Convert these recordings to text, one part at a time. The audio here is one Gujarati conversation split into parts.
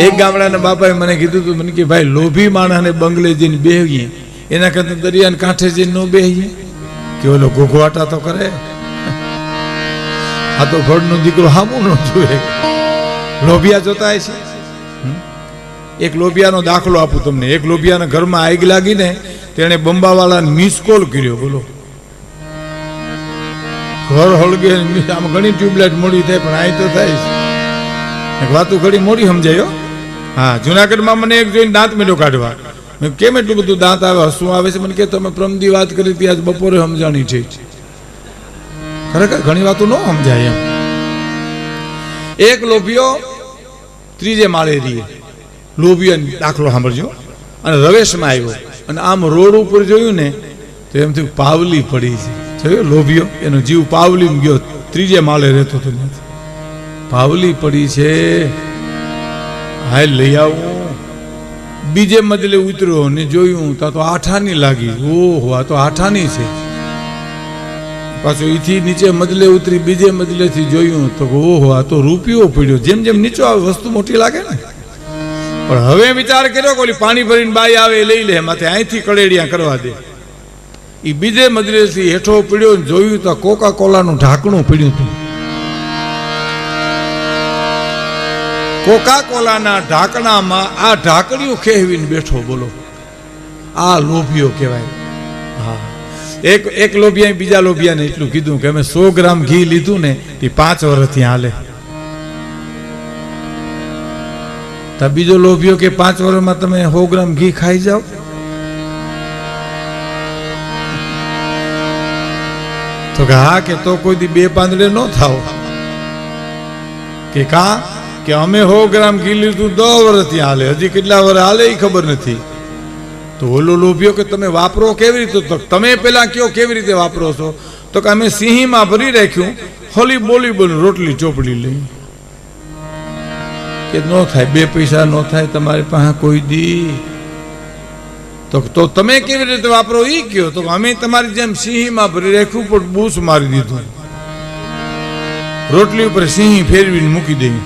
એક ગામડાના બાપાએ મને કીધું હતું, મને કે ભાઈ લોભી માણસને બંગલે જઈને બેહીએ એના કરતા દરિયાના કાંઠે જઈને ન બેહીએ કે ઓલો ઘોઘવાટા તો કરે. આ તો ઘરનો દીકરો હામું ન જોયે, લોભિયા જોતા છે. એક લોભિયાનો દાખલો આપું તમને. એક લોભિયાના ઘરમાં આગ લાગીને તેણે બંબાવાળાને મિસ કોલ કર્યો. બોલો, ઘર હળગે, આમ ઘણી ટ્યુબલાઇટ મોડી થાય પણ અહીં તો થાય છે. વાતું ઘડી મોડી સમજાયો. હા, જુનાગઢમાં મને એક જોઈને દાંત મેળો કાઢવા. મેં કેમ એટલું બધું દાંત આવે, હસવું આવે છે? મને કે તમે પ્રમદી વાત કરી હતી, આજ બપોરે સમજાણી છે. ખરેખર ઘણી વાતો ન સમજાય એમ. એક લોભિયો ત્રીજે માળે રહીએ. લોભિયાનો દાખલો સાંભળજો. અને રવેશમાં આવ્યો અને આમ રોડ ઉપર જોયું ને તો એમ થયું પાવલી પડી છે. જોયું લોભિયો, એનો જીવ પાવલીમાં ગયો. ત્રીજે માળે રહેતો હતો, પાવલી પડી છે, હાય લઈ આવું. બીજે મજલે ઉતર્યો ને જોયું તો આઠાની લાગી. ઓહો, આ તો આઠાની છે. પાછું એથી નીચે મજલે ઉતરી, બીજે મજલેથી જોયું તો ઓહો, આ તો રૂપિયો પડ્યો. જેમ જેમ નીચો આવે વસ્તુ મોટી લાગે ને. પણ હવે વિચાર કર્યો કે ઓલી પાણી ભરીને બાઈ આવે લઈ લે, માથે અહીંથી કડેડિયા કરવા દે. એ બીજે મજલેથી હેઠો પડ્યો, જોયું તો કોકા કોલાનું ઢાંકણું પડ્યું હતું. કોકા કોલાના ઢાંકણામાં આ ઢાંકણિયું ખેવીને બેઠો. બોલો, આ લોભિયો કહેવાય. હા, એક લોભિયાએ બીજા લોભિયાને એટલું કીધું કે અમે 100 ગ્રામ ઘી લીધું ને એ 5 વર્ષથી હાલે. તો બીજો લોભિયો કે 5 વર્ષમાં તમે 100 ગ્રામ ઘી ખાઈ જાઓ. તો કે હા, કે તો કોઈ દી 2 પાંદડે ન થાવ. કે કા, કે અમે 100 ગ્રામ ઘી લીધું 10 વર્ષથી હાલે, હજી કેટલા વર્ષ હાલે એ ખબર નથી. તો ઓલો લોભિયો કે તમે વાપરો કેવી રીતે? તો તમે પેલા કયો કેવી રીતે વાપરો છો? તો કે અમે સિંહીમાં ભરી રાખ્યું, હોલી બોલી બોલ રોટલી ચોપડી લઈ. કે ન થાય, 2 પૈસા ન થાય તમારી પાસે કોઈ દી. તો તમે કેવી રીતે વાપરો એ કયો? તો અમે તમારી જેમ સિંહીમાં ભરી રાખ્યું પણ બૂસ મારી દીધું. રોટલી ઉપર સિંહી ફેરવીને મૂકી દઈ,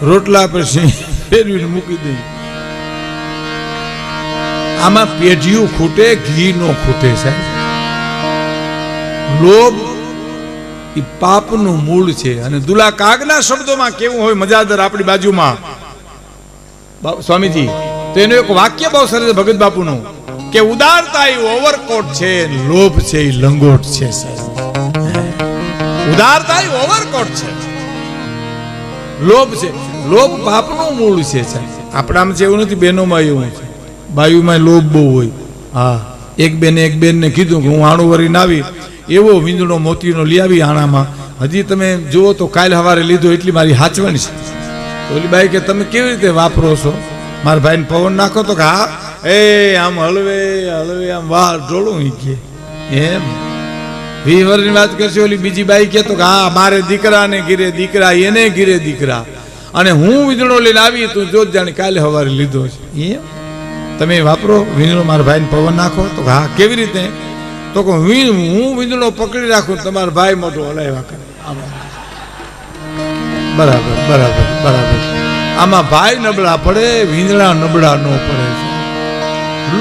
રોટલા પર સિંહી ફેરવીને મૂકી દઈ. આમાં પેઢીયું ખૂટે, ઘી નો ખૂટે સાહેબ. લોભ એ પાપનું મૂળ છે. અને દુલા કાગના શબ્દોમાં કેવું હોય મજાદર, આપણી બાજુમાં સ્વામીજી, તો એનું એક વાક્ય બહુ સરસ ભગત બાપુનું, કે ઉદારતા એ ઓવરકોટ છે, લોભ છે એ લંગોટ છે સાહેબ. ઉદારતા એ ઓવરકોટ છે, લોભ છે, લોભ પાપનું મૂળ છે સાહેબ. આપણામાં છે એવું નથી, બહેનોમાં એવું છે. બાયુમાં લોભ બહુ હોય. હા, એક બેનને કીધું કે હું આણું વરીને આવી, એવો વીંદણો મોતીનો લઈ આવી આણામાં, હજી તમે જુઓ તો કાલ સવારે લીધો એટલી મારી હાચવણ છે. ઓલી બાઈ કે તમે કેવી રીતે વાપરો છો? મારા ભાઈને પવન નાખો. તો કે હા, એ આમ હળવે હળવે આમ વાહ ઢોળું કે એમ 20 વર્ષની વાત કરશે. ઓલી બીજી બાઈ કે તો કે હા, મારે દીકરાને ઘીરે દીકરા, એને ઘીરે દીકરા, અને હું વીંદણો લઈને આવી, તું જોત જાણે કાલે સવારે લીધો છે. એમ તમે વાપરો વીંદણો, મારા ભાઈને પવન નાખો. તો હા, કેવી રીતે? તો કે હું વીંદણો પકડી રાખું, તમારા ભાઈ મોટો હલાવ્યા કરે. બરાબર બરાબર બરાબર. આમાં ભાઈ નબળા પડે, વીંદણા નબળા ન પડે.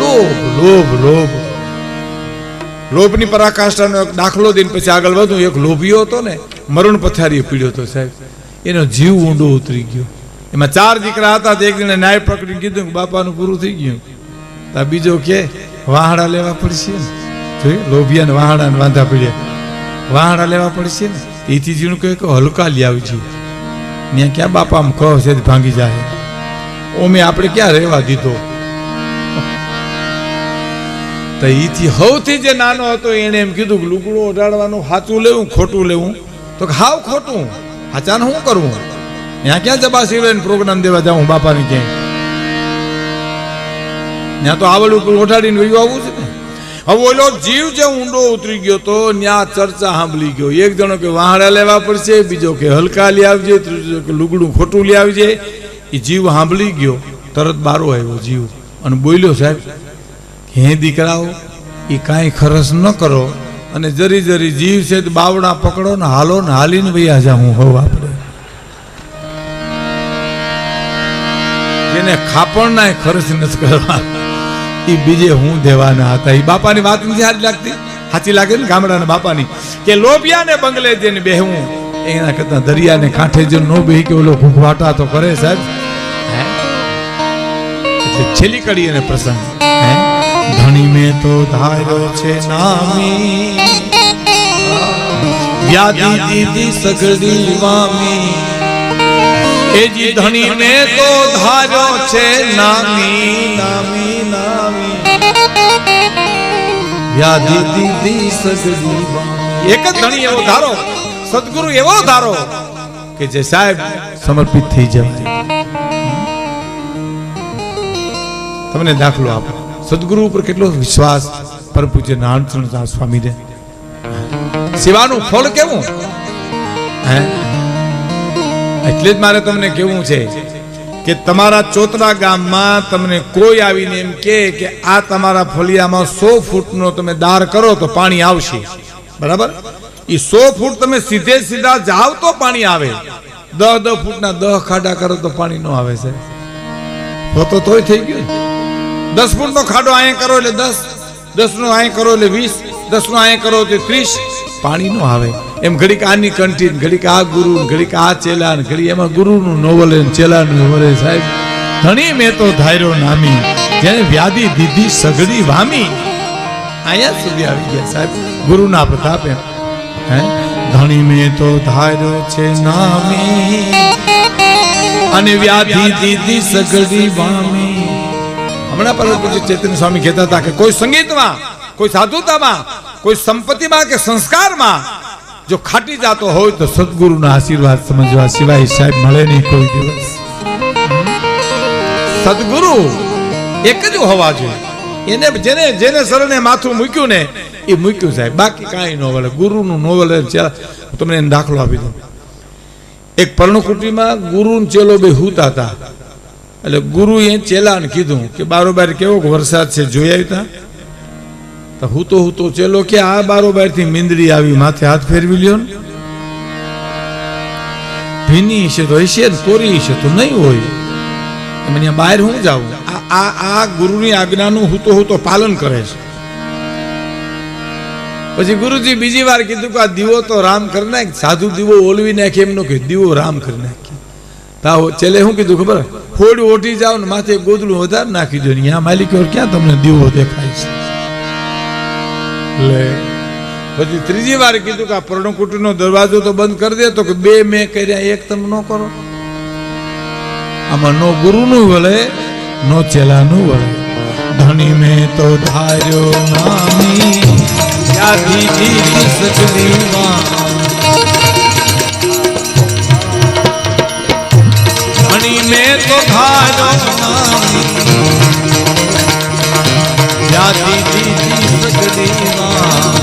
લોભ લોભ લોભ લોભની પરાકાષ્ઠાનો એક દાખલો દઈને પછી આગળ વધુ. એક લોભીયો હતો ને, મરણ પથારીએ પીડ્યો હતો સાહેબ. એનો જીવ ઊંડો ઉતરી ગયો. એમાં 4 દીકરા હતા. એક જણે ન્યાય પકડીને કીધું કે બાપાનું પૂરું થઈ ગયું. તો બીજો કે વાહડા લેવા પડશે ને. જોયું, લોભિયાને વાહડાને વાંધા પડ્યા, વાહડા લેવા પડશે ને. એથી જીણું કહે કે હલકા લઈ આવજે, ત્યાં ક્યાં બાપામાં કહો છે ભાંગી જાય. ઓમે આપણે ક્યાં રહેવા દીધો. તો એથી સૌથી જે નાનો હતો એને એમ કીધું કે લુગડું ઓઢાડવાનું સાચું લેવું ખોટું લેવું? તો હાવ ખોટું. હાચાને શું કરવું? ત્યાં ક્યાં જબાસી લઈને પ્રોગ્રામ દેવા જાઉં બાપાને ક્યાંય? ત્યાં તો આવડ ઉપર ઓઢાડીને વયું આવવું છે ને. હવે ઓલો જીવ જે ઊંડો ઉતરી ગયો તો ત્યાં ચર્ચા સાંભળી ગયો. એક જણો કે વાહડા લેવા પડશે, બીજો કે હલકા લઈ આવજે, ત્રીજો કે લુગડું ખોટું લઈ આવજે. એ જીવ સાંભળી ગયો, તરત બારો આવ્યો જીવ અને બોલ્યો, સાહેબ હે દીકરાઓ, એ કાંઈ ખરસ ન કરો, અને જરી જરી જીવ છે બાવડા પકડો ને હાલો ને હાલીને વૈયા જા. હું હોવ આપણે એને ખાપણના ખર્ચ નથી કરવા, એ બીજે હું દેવાના હતા. એ બાપાની વાત નથી સારી લાગતી? સાચી લાગે ને ગામડાના બાપાની, કે લોભિયાને બંગલે જઈને બેહવું એના કરતા દરિયાને કાંઠે જો નો બેહી કે ઓલો ઘૂંઘવાટા તો કરે સાહેબ. એટલે છેલ્લી કડી અને પ્રસંગ, ધણી મેં તો ધાર્યો છે નામી, વ્યાધિ દીધી સગડી વામી. એ જી ધણી મેં તો ધાર્યો છે નામી, નામી નામી, વ્યાધિ દીધી સગડી વામી. એક જ ધણી એવો ધારો, સદગુરુ એવો ધારો કે જે સાહેબ સમર્પિત થઈ જાય. તમને દાખલો આપો, સદગુરુ ઉપર કેટલો વિશ્વાસ પરમ પૂજ્ય નારાયણ સ્વામી ને. સેવાનું ફળ કેવું? એટલે જ મારે તમને કેવું છે કે તમારા ચોતરા ગામમાં તમને કોઈ આવીને એમ કે આ તમારા ફળિયામાં 100 ફૂટનો તમે દાર કરો તો પાણી આવશે, બરાબર? એ 100 ફૂટ તમે સીધે સીધા જાવ તો પાણી આવે, 10 ફૂટના 10 ખાડા કરો તો પાણી ન આવે છે. તો તોય થઈ ગયું. 10 ફૂટનો ખાડો અહીંયા કરો એટલે 10, 10 નો અહીંયા કરો એટલે 20, 10 નો અહીંયા કરો એટલે 30, પાણી નો આવે. એમ ઘડીક આની કંઠી, ઘડીક આ ગુરુ, ઘડીક આ ચેલા, ઘડી એમાં ગુરુનું નોવલ ચેલાનું નોવલ. સાહેબ ધણી મેં તો ધાર્યો નામી, જેને વ્યાધિ દીધી સગડી વામી. અહીંયા સુધી આવી ગયા સાહેબ ગુરુના પ્રતાપે. ધણી મેં તો ધાર્યો છે નામી, અને વ્યાધિ દીધી સગડી વામી. હમણાં પર પૂજ્ય ચૈતન્ય સ્વામી કહેતા હતા કે કોઈ સંગીતમાં, કોઈ સાધુતામાં, કોઈ સંપત્તિમાં કે સંસ્કારમાં જો ખાટી જાતો હોય તો સદગુરુના આશીર્વાદ સમજવા સિવાય સાહેબ મળે નહીં કોઈ દિવસ. સદગુરુ એક જ હોવા જોઈએ. એને જેને જેને શરણે માથું મૂક્યું ને એ મૂક્યું સાહેબ, બાકી કાંઈ ન વળે. ગુરુનું ન વળે. તમને એને દાખલો આપી દઉં. એક પર્ણકુટીમાં ગુરુ ને ચેલો બે હુતા હતા. એટલે ગુરુએ ચેલાને કીધું કે બારોબાર કેવો વરસાદ છે જોઈ આવ્યા? તો હું તો ચેલો કે આ બારોબાર થી મીંદડી આવી, માથે હાથ ફેરવી લ્યો ને. ભીની છે તો હશે ને, કોરી છે તો નહીં હોય. મને બહાર હું જાઉં? આ ગુરુની આજ્ઞાનું હું તો પાલન કરે છે. પછી ગુરુજી બીજી વાર કીધું કે આ દીવો તો રામ કરી નાખ. સાધુ દીવો ઓલવી નાખે એમનો કે દીવો રામ કરી નાખી. ચેલે શું કીધું ખબર? ફોડું ઓઠી જાવ ને માથે ગોદડું વધારે નાખી દો. અહીંયા માલિક ક્યાં તમને દીવો દેખાય છે? પછી ત્રીજી વાર કીધું કે આ પર્ણકુટીનો દરવાજો તો બંધ કરી દે. તો કે 2 મેં કર્યા, 1 તમે ન કરો. આમાં નો ગુરુનું વળે, નો ચેલાનું વળે. ધણી મેં તો ધાર્યો નામી, વ્યાધિ દીધી સગડી વામી. ધણી મેં તો ધાર્યો નામી, વ્યાધિ દીધી સગડી વામી.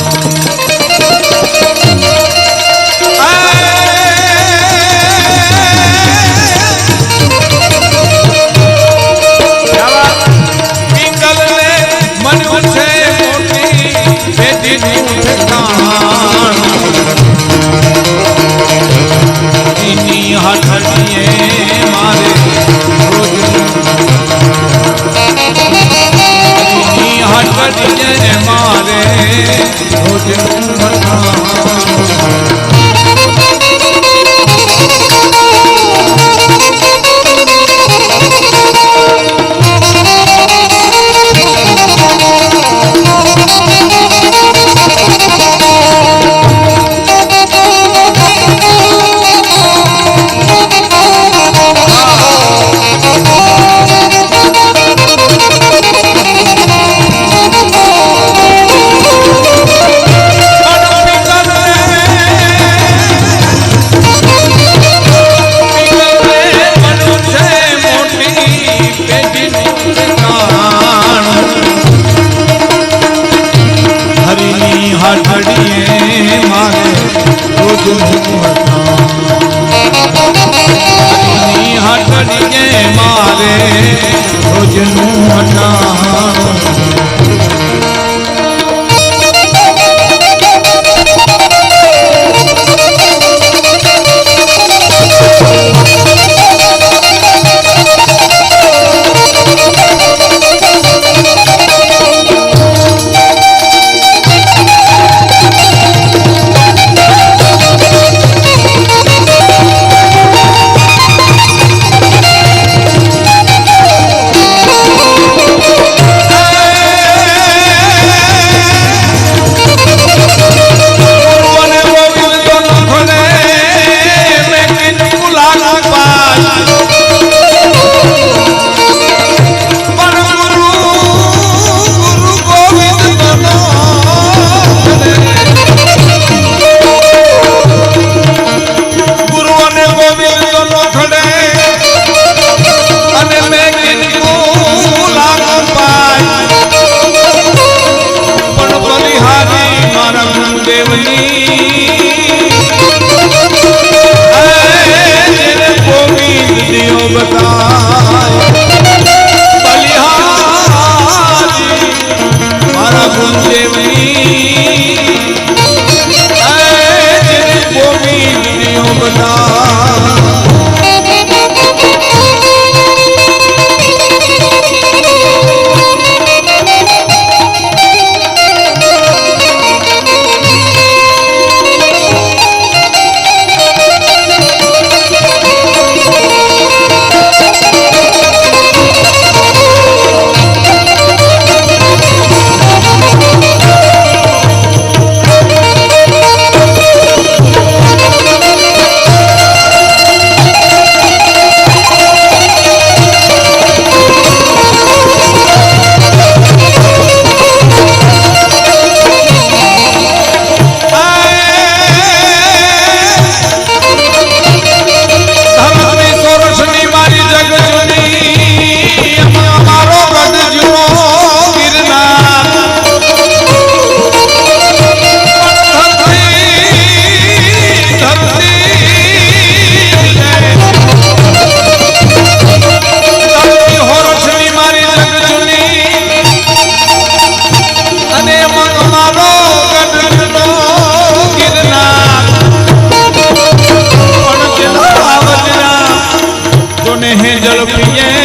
जल पिए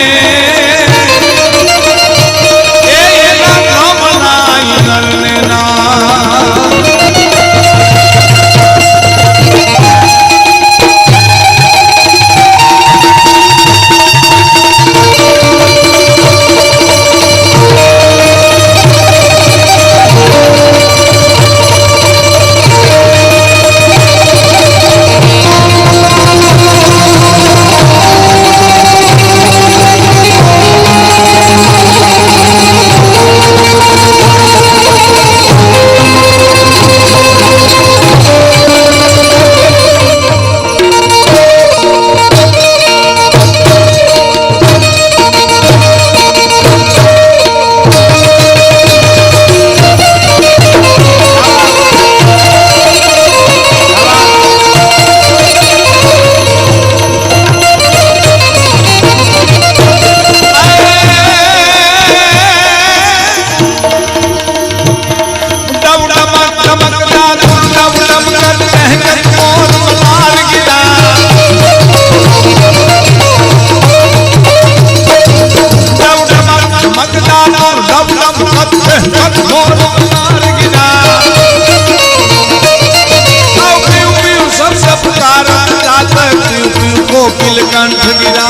कंठ गिरा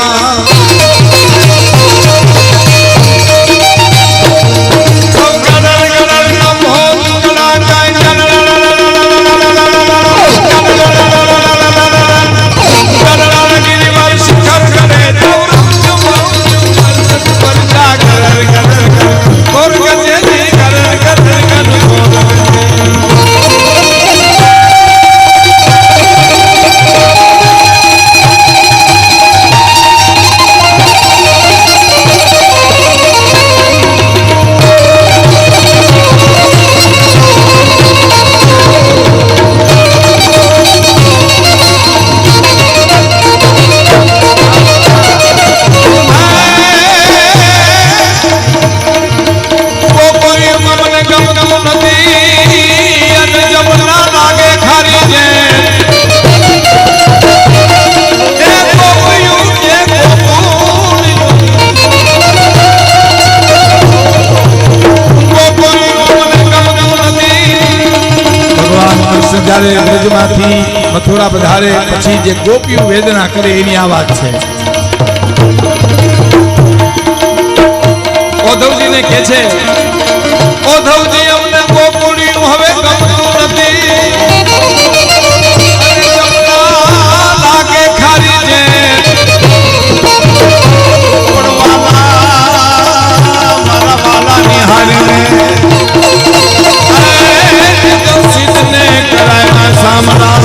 ब्रजमांथी मथुरा पधारे पछी जे गोपीओ वेदना करे एनी आ वात छे। औधवजी ने कहे छे औधवजी अमने गोकुळिયું હવે ગમતું નથી અને જમના લાગે ખારી જે પડવાલા મારા વાલા નિહાળીને સિદ્ધને કરાયા સામના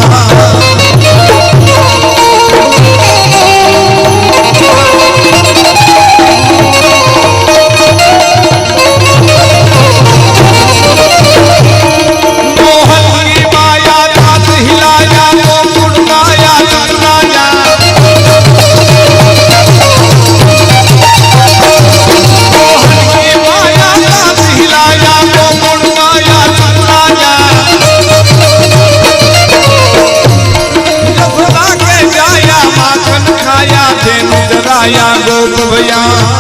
गोप भैया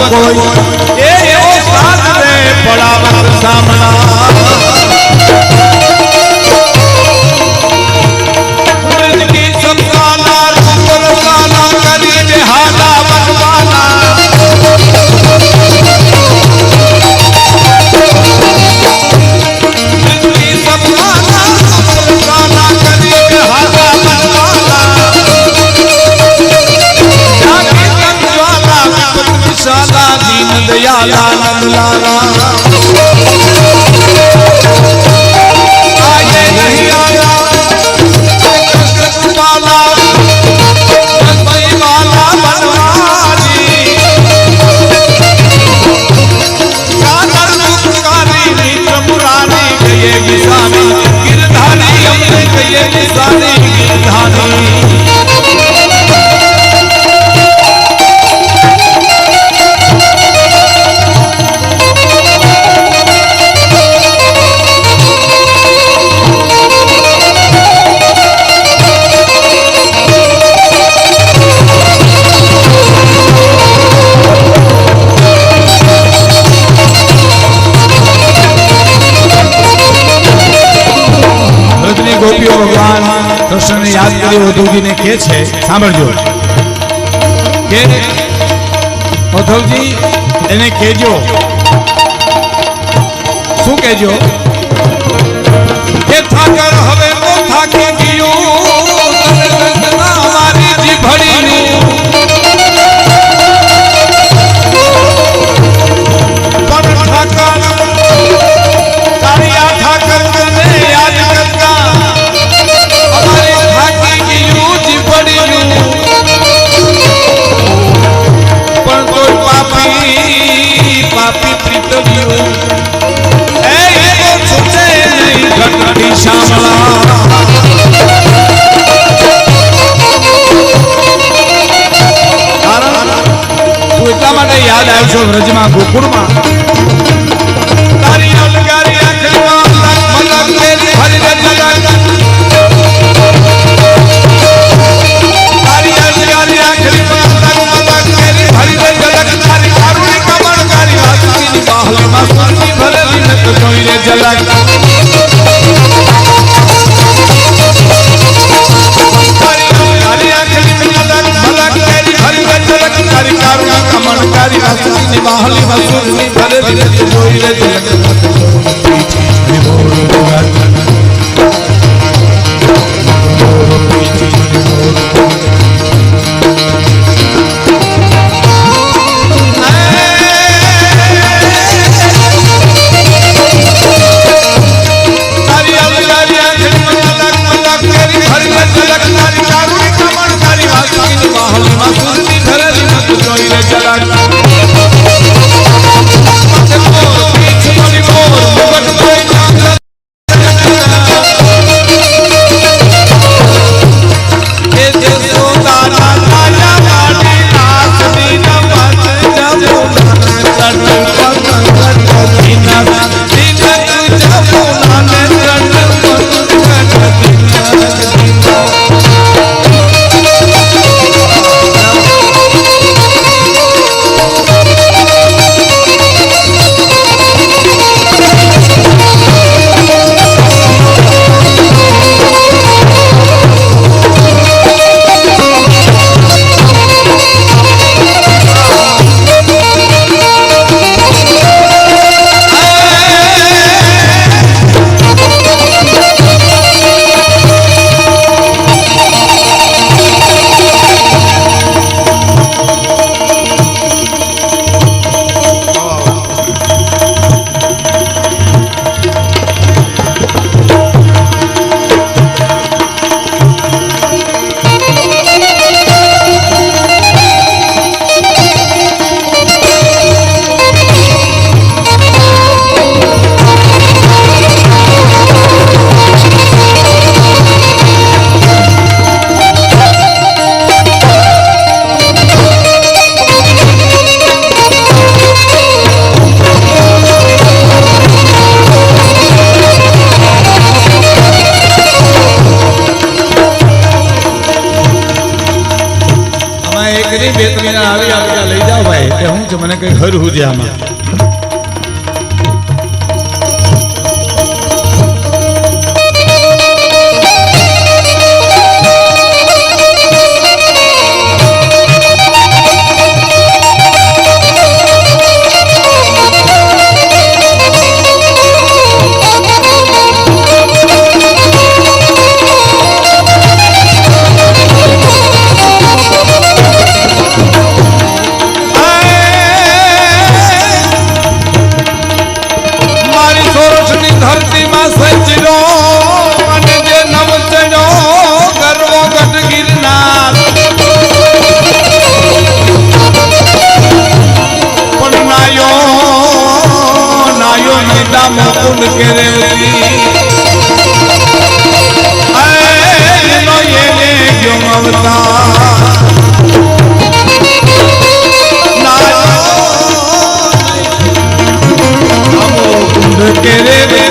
કોઈ એ એવો સાથ રે પડાવત સામણા જિંદગી સબકાના રૂપ રસાના કરી બેહાલા બનવાના જિંદગી સબકાના રૂપ રસાના કરી બેહાલા બનવાના જાગી તંજવાલા વિપત વિશાલા દીન દયાલા નંદલાલા आए नहीं आया ગોપીઓ ભગવાન કૃષ્ણને યાદ કરી ઉદ્ધવજીને કહે છે સાંભળજો કે ઉદ્ધવજી એને કહેજો શું કહેજો કે ઠાકર હવે તો થાકી ગયું અમારી જીભડીનું પણ ઠાકર તારી આ ઠાકર તને યાદ કરતા પાપી પ્રીતવ્યો એ તો છૂટે નહીં ઘટડી શામળા તું એટલા માટે યાદ આવ્યો છો વ્રજમાં ગોકુળમાં તારી અલગારી આંખમાં મલક તેરી હરિ જલક તારી અલગારી આંખમાં મલક તેરી હરિ જલક તારી કારુણી કમળકારી વાસુકીની બાહલીમાં સુરની ભરેલી નત જોઈને જલક તારી અલગારી આંખમાં મલક તેરી હરિ જલક તારી કારુણી કમળકારી વાસુકીની બાહલીમાં સુરની ભરેલી નત જોઈને જલક મને કઈ હરવું છે આમાં. કે રે